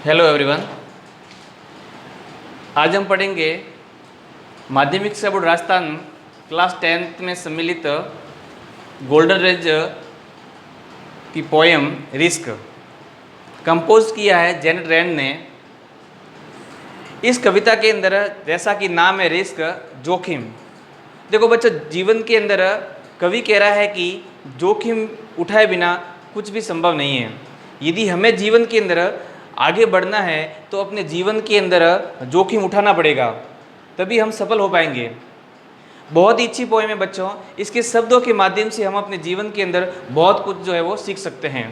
Hello everyone. आज हम पढ़ेंगे माध्यमिक शिक्षा बोर्ड राजस्थान क्लास 10th में सम्मिलित गोल्डन रेज की पोएम रिस्क कंपोज किया है जेनेट रैंड ने। इस कविता के अंदर जैसा कि नाम है रिस्क, जोखिम। देखो बच्चों, जीवन के अंदर कवि कह रहा है कि जोखिम उठाए बिना कुछ भी संभव नहीं है। यदि हमें जीवन के अंदर आगे बढ़ना है तो अपने जीवन के अंदर जोखिम उठाना पड़ेगा, तभी हम सफल हो पाएंगे। बहुत ही अच्छी पोएम है बच्चों। इसके शब्दों के माध्यम से हम अपने जीवन के अंदर बहुत कुछ जो है वो सीख सकते हैं।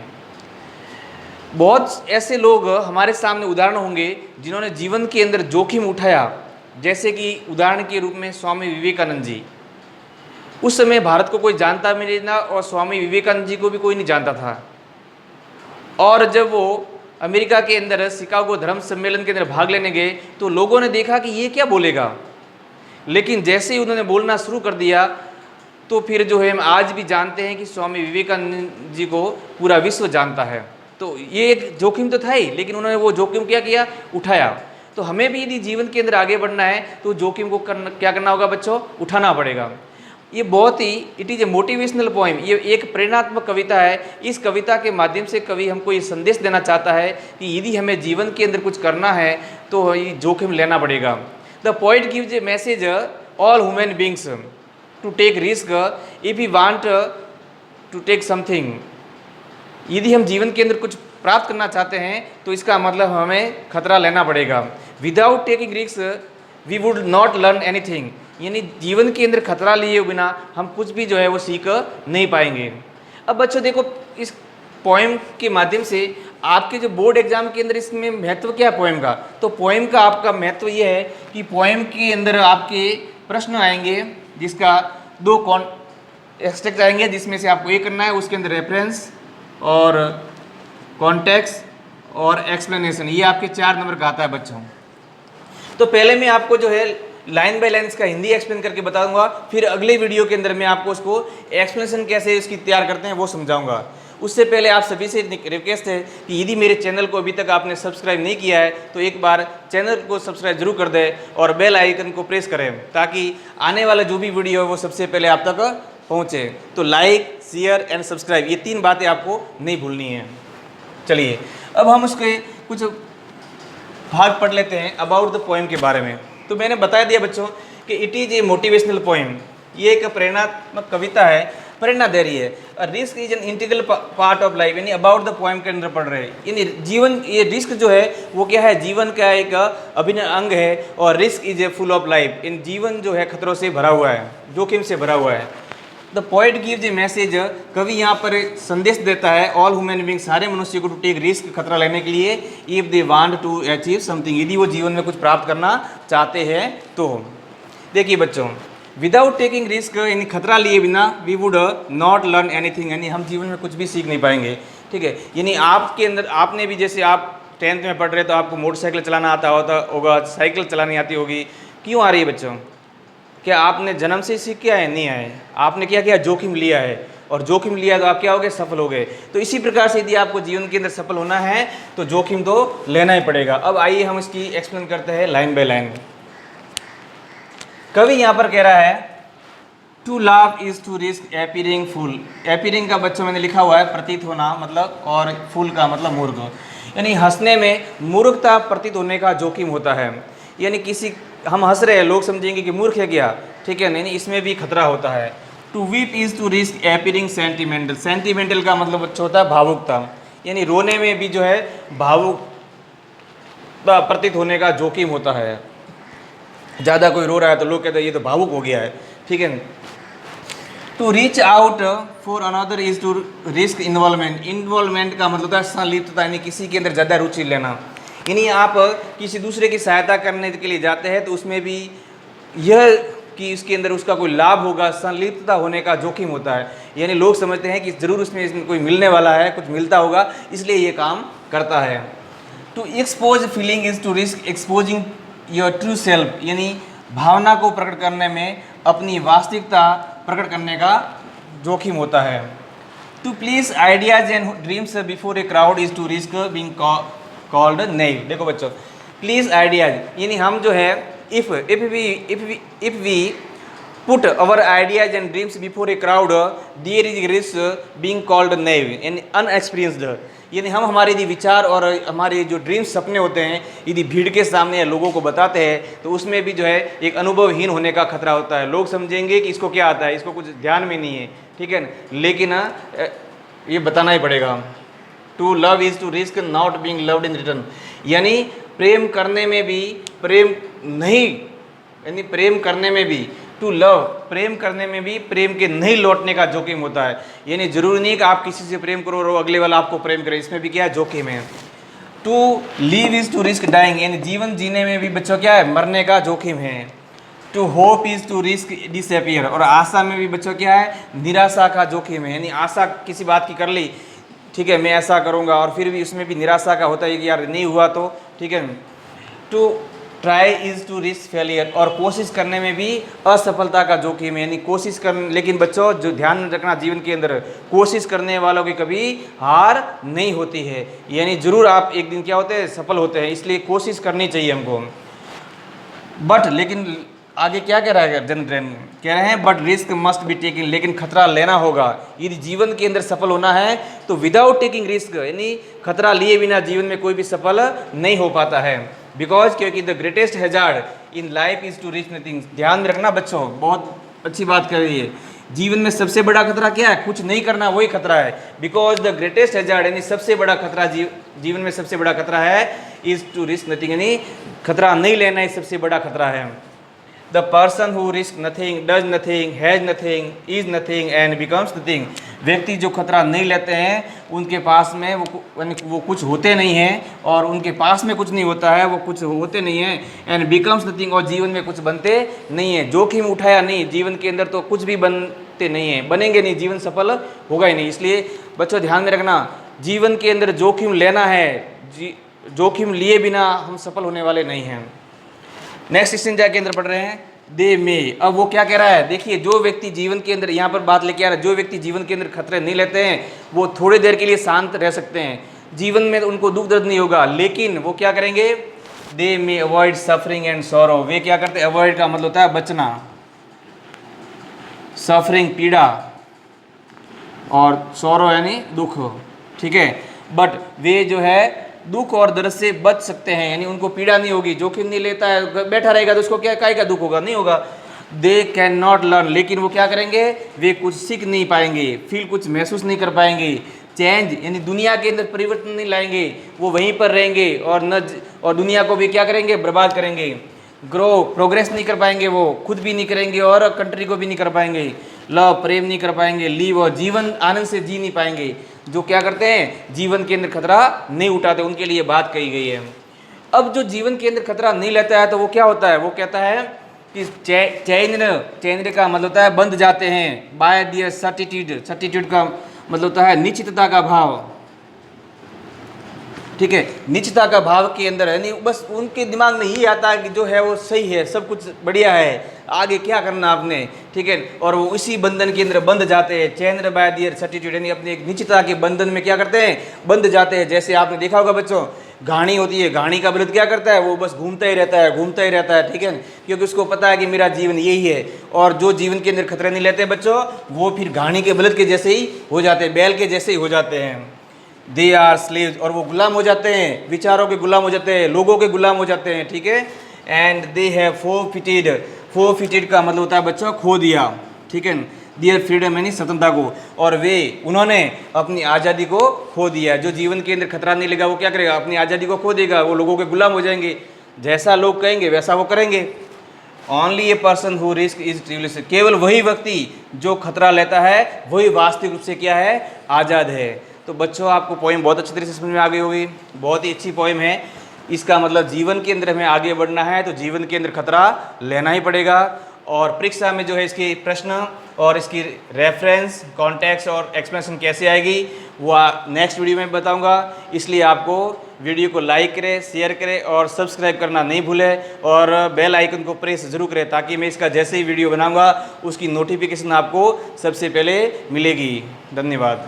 बहुत ऐसे लोग हमारे सामने उदाहरण होंगे जिन्होंने जीवन के अंदर जोखिम उठाया, जैसे कि उदाहरण के रूप में स्वामी विवेकानंद जी। उस समय भारत को कोई जानता भी नहीं था और स्वामी विवेकानंद जी को भी कोई नहीं जानता था। और जब वो अमेरिका के अंदर शिकागो धर्म सम्मेलन के अंदर भाग लेने गए तो लोगों ने देखा कि ये क्या बोलेगा, लेकिन जैसे ही उन्होंने बोलना शुरू कर दिया तो फिर जो है हम आज भी जानते हैं कि स्वामी विवेकानंद जी को पूरा विश्व जानता है। तो ये एक जोखिम तो था ही, लेकिन उन्होंने वो जोखिम क्या किया, उठाया। तो हमें भी यदि जीवन के अंदर आगे बढ़ना है तो जोखिम को क्या करना होगा बच्चों, उठाना पड़ेगा। ये बहुत ही it is a motivational poem, ये एक प्रेरणात्मक कविता है। इस कविता के माध्यम से कवि हमको ये संदेश देना चाहता है कि यदि हमें जीवन के अंदर कुछ करना है तो ये जोखिम लेना पड़ेगा। The poet gives a message all human beings to take risk if you want to take something. यदि हम जीवन के अंदर कुछ प्राप्त करना चाहते हैं तो इसका मतलब हमें खतरा लेना पड़ेगा। Without taking risk we would not learn anything. यानी जीवन के अंदर खतरा लिए बिना हम कुछ भी जो है वो सीख नहीं पाएंगे। अब बच्चों देखो, इस पोएम के माध्यम से आपके जो बोर्ड एग्जाम के अंदर इसमें महत्व क्या है पोएम का, तो पोएम का आपका महत्व ये है कि पोएम के अंदर आपके प्रश्न आएंगे जिसका दो एक्सट्रैक्ट आएंगे, जिसमें से आपको ये करना है, उसके अंदर रेफरेंस और कॉन्टेक्स्ट और एक्सप्लेनेशन, ये आपके 4 नंबर का आता है बच्चों। तो पहले मैं आपको जो है लाइन बाय लाइन इसका हिंदी एक्सप्लेन करके बताऊंगा, फिर अगले वीडियो के अंदर मैं आपको उसको एक्सप्लेनेशन कैसे इसकी तैयार करते हैं वो समझाऊंगा। उससे पहले आप सभी से रिक्वेस्ट है कि यदि मेरे चैनल को अभी तक आपने सब्सक्राइब नहीं किया है तो एक बार चैनल को सब्सक्राइब जरूर कर दें और बेल आइकन को प्रेस करें, ताकि आने वाला जो भी वीडियो है वो सबसे पहले आप तक पहुँचे। तो लाइक, शेयर एंड सब्सक्राइब, ये 3 बातें आपको नहीं भूलनी है। चलिए अब हम उसके कुछ भाग पढ़ लेते हैं अबाउट द पोएम के बारे में। तो मैंने बता दिया बच्चों कि it is a motivational poem, ये एक प्रेरणात्मक कविता है, प्रेरणा दे रही है। Risk is an integral part of life, यानी अबाउट द पोएम के अंदर पढ़ रहे हैं। यानी जीवन, ये रिस्क जो है वो क्या है, जीवन का एक अभिन्न अंग है। और risk is a full of life, इन जीवन जो है खतरों से भरा हुआ है, जोखिम से भरा हुआ है। The poet gives a message, कवि यहाँ पर संदेश देता है ऑल ह्यूमन बींग, सारे मनुष्य को, टू टेक रिस्क, खतरा लेने के लिए, if they want to achieve something, यदि वो जीवन में कुछ प्राप्त करना चाहते हैं तो। देखिए बच्चों, विदाउट टेकिंग रिस्क, यानी खतरा लिए बिना, we would not learn anything, यानी हम जीवन में कुछ भी सीख नहीं पाएंगे। ठीक है, यानी आपके अंदर, आपने भी जैसे आप 10th में पढ़ रहे तो आपको मोटरसाइकिल चलाना आता होगा, साइकिल चलानी आती होगी। क्यों आ रही है बच्चों? क्या आपने जन्म से सीख के आए? नहीं आए। आपने क्या किया, जोखिम लिया है, और जोखिम लिया तो आप क्या हो गए, सफल हो गए। तो इसी प्रकार से यदि आपको जीवन के अंदर सफल होना है तो जोखिम तो लेना ही पड़ेगा। अब आइए हम इसकी एक्सप्लेन करते हैं लाइन बाय लाइन। कवि यहाँ पर कह रहा है to laugh is to risk appearing fool. Appearing का बच्चों मैंने लिखा हुआ है प्रतीत होना मतलब, और फूल का मतलब मूर्ख, यानी हंसने में मूर्खता प्रतीत होने का जोखिम होता है। यानी किसी, हम हंस रहे हैं, लोग समझेंगे कि मूर्ख है क्या, ठीक है, नहीं, इसमें भी खतरा होता है। To weep is to risk appearing sentimental. Sentimental का मतलब अच्छा होता है भावुकता, यानी रोने में भी जो है भावुक प्रतीत होने का जोखिम होता है। ज़्यादा कोई रो रहा है तो लोग कहते हैं ये तो भावुक हो गया है, ठीक है। To reach out for another is to risk involvement. Involvement का मतलब होता है संलिप्तता, यानी किसी के अंदर ज़्यादा रुचि लेना। यानी आप किसी दूसरे की सहायता करने के लिए जाते हैं तो उसमें भी यह कि इसके अंदर उसका कोई लाभ होगा, संलिप्तता होने का जोखिम होता है। यानी लोग समझते हैं कि ज़रूर इसमें कोई मिलने वाला है, कुछ मिलता होगा, इसलिए ये काम करता है। To expose feeling is to risk exposing your true self, यानी भावना को प्रकट करने में अपनी वास्तविकता प्रकट करने का जोखिम होता है। To please ideas and dreams before a crowd is to risk being called naive. देखो बच्चों, प्लीज आइडियाज, यानी हम जो है if we put our ideas and dreams before a crowd, there is risk being called naive यानी unexperienced. यानी हम हमारे यदि विचार और हमारे जो ड्रीम्स सपने होते हैं यदि भीड़ के सामने या लोगों को बताते हैं तो उसमें भी जो है एक अनुभवहीन होने का खतरा होता है। लोग समझेंगे कि इसको क्या आता है, इसको कुछ ध्यान में नहीं है, ठीक है। लेकिन ये बताना ही पड़ेगा। To love is to risk not being loved in return, यानी प्रेम करने में भी प्रेम नहीं, यानी प्रेम करने में भी टू लव, प्रेम करने में भी प्रेम के नहीं लौटने का जोखिम होता है। यानी जरूरी नहीं कि आप किसी से प्रेम करो और अगले वाला आपको प्रेम करे, इसमें भी क्या है, जोखिम है। To live is to risk dying, यानी जीवन जीने में भी बच्चों क्या है, मरने का जोखिम है। To hope is to risk disappear, और आशा में भी बच्चों क्या है, निराशा का जोखिम है। यानी आशा किसी बात की कर ली, ठीक है, मैं ऐसा करूँगा, और फिर भी उसमें भी निराशा का होता है कि यार नहीं हुआ तो, ठीक है। To try is to risk failure, और कोशिश करने में भी असफलता का जोखिम है। यानी कोशिश कर, लेकिन बच्चों जो ध्यान रखना जीवन के अंदर, कोशिश करने वालों की कभी हार नहीं होती है। यानी जरूर आप एक दिन क्या होते हैं, सफल होते हैं, इसलिए कोशिश करनी चाहिए हमको। बट लेकिन आगे क्या कह रहा है जनरेन, कह रहे हैं but risk must be taking, लेकिन खतरा लेना होगा। यदि जीवन के अंदर सफल होना है तो विदाउट टेकिंग रिस्क, यानी खतरा लिए बिना जीवन में कोई भी सफल नहीं हो पाता है। बिकॉज क्योंकि the greatest hazard in life is to reach nothing. ध्यान रखना बच्चों, बहुत अच्छी बात कर रही है, जीवन में सबसे बड़ा खतरा क्या है, कुछ नहीं करना, वही खतरा है। बिकॉज द ग्रेटेस्ट हैजार्ड, यानी सबसे बड़ा खतरा जीवन में सबसे बड़ा खतरा है इज टू रिस्क नथिंग, यानी खतरा नहीं लेना ही सबसे बड़ा खतरा है। The person who risk nothing does nothing has nothing is nothing and becomes nothing. व्यक्ति जो खतरा नहीं लेते हैं उनके पास में वो कुछ होते नहीं हैं, और उनके पास में कुछ नहीं होता है, वो कुछ होते नहीं हैं, एंड बिकम्स नथिंग, और जीवन में कुछ बनते नहीं है। जोखिम उठाया नहीं जीवन के अंदर तो कुछ भी बनते नहीं है, बनेंगे नहीं, जीवन सफल होगा ही नहीं। इसलिए बच्चों ध्यान में रखना, जीवन के अंदर जोखिम लेना है, जोखिम लिए बिना हम सफल होने वाले नहीं हैं। नेक्स्ट स्टेंजा के अंदर पढ़ रहे हैं दे में। अब वो क्या कह रहा है, देखिए जो व्यक्ति जीवन के अंदर, यहाँ पर बात लेके आ रहा है, जो व्यक्ति जीवन के अंदर खतरे नहीं लेते हैं वो थोड़ी देर के लिए शांत रह सकते हैं, जीवन में उनको दुख दर्द नहीं होगा, लेकिन वो क्या करेंगे, दे मे अवॉइड सफरिंग एंड सॉरो। वे क्या करते हैं, अवॉइड का मतलब होता है बचना, सफरिंग पीड़ा, और सॉरो यानी दुख, ठीक है। बट वे जो है दुख और दर्द से बच सकते हैं, यानी उनको पीड़ा नहीं होगी, जोखिम नहीं लेता है, बैठा रहेगा तो उसको क्या काय का दुख होगा, नहीं होगा। दे कैन नॉट लर्न, लेकिन वो क्या करेंगे, वे कुछ सीख नहीं पाएंगे, फील कुछ महसूस नहीं कर पाएंगे। चेंज यानी दुनिया के अंदर परिवर्तन नहीं लाएंगे, वो वहीं पर रहेंगे और दुनिया को भी क्या करेंगे, बर्बाद करेंगे। ग्रो प्रोग्रेस नहीं कर पाएंगे, वो खुद भी नहीं करेंगे और कंट्री को भी नहीं कर पाएंगे। लव प्रेम नहीं कर पाएंगे, लीव और जीवन आनंद से जी नहीं पाएंगे। जो क्या करते हैं, जीवन के अंदर खतरा नहीं उठाते, उनके लिए बात कही गई है। अब जो जीवन के अंदर खतरा नहीं लेता है तो वो क्या होता है, वो कहता है कि चैंद्र का मतलब होता है बंध जाते हैं, बाय दियर सर्टिट्यूड का मतलब होता है निश्चितता का भाव, ठीक है। निश्चितता का भाव के अंदर है, नहीं बस उनके दिमाग में ही आता है कि जो है वो सही है, सब कुछ बढ़िया है, आगे क्या करना आपने, ठीक है। और वो इसी बंधन के अंदर बंध जाते हैं, चैंद्र बाय दियर सर्टिट्यूड, यानी अपने एक निश्चितता के बंधन में क्या करते हैं, बंध जाते हैं। जैसे आपने देखा होगा बच्चों, घानी होती है, घानी का बलद क्या करता है, वो बस घूमता ही रहता है, ठीक है, क्योंकि उसको पता है कि मेरा जीवन यही है। और जो जीवन के अंदर खतरे नहीं लेते बच्चों, वो फिर घानी के बलद के जैसे ही हो जाते हैं, बैल के जैसे ही हो जाते हैं। दे आर स्लेव्स, और वो गुलाम हो जाते हैं, विचारों के गुलाम हो जाते हैं, लोगों के गुलाम हो जाते हैं, ठीक है। एंड दे हैव फोरफिटेड का मतलब होता है बच्चों खो दिया, ठीक है, दियर फ्रीडम यानी स्वतंत्रता को, और उन्होंने अपनी आज़ादी को खो दिया। जो जीवन के अंदर खतरा नहीं लेगा वो क्या करेगा, अपनी आज़ादी को खो देगा, वो लोगों के गुलाम हो जाएंगे, जैसा लोग कहेंगे वैसा वो करेंगे। Only a person who risk is trivious, केवल वही व्यक्ति जो खतरा लेता है वही वास्तविक रूप से क्या है, आज़ाद है। तो बच्चों आपको पोइम बहुत अच्छी तरह से समझ में आ गई होगी, बहुत ही अच्छी पोइम है। इसका मतलब जीवन के अंदर हमें आगे बढ़ना है तो जीवन के अंदर खतरा लेना ही पड़ेगा। और परीक्षा में जो है इसके प्रश्न और इसकी रेफरेंस, कॉन्टेक्स्ट और एक्सप्लेनेशन कैसे आएगी वो नेक्स्ट वीडियो में बताऊंगा। इसलिए आपको वीडियो को लाइक करें, शेयर करें और सब्सक्राइब करना नहीं भूलें, और बेल आइकन को प्रेस जरूर करें ताकि मैं इसका जैसे ही वीडियो बनाऊंगा उसकी नोटिफिकेशन आपको सबसे पहले मिलेगी। धन्यवाद।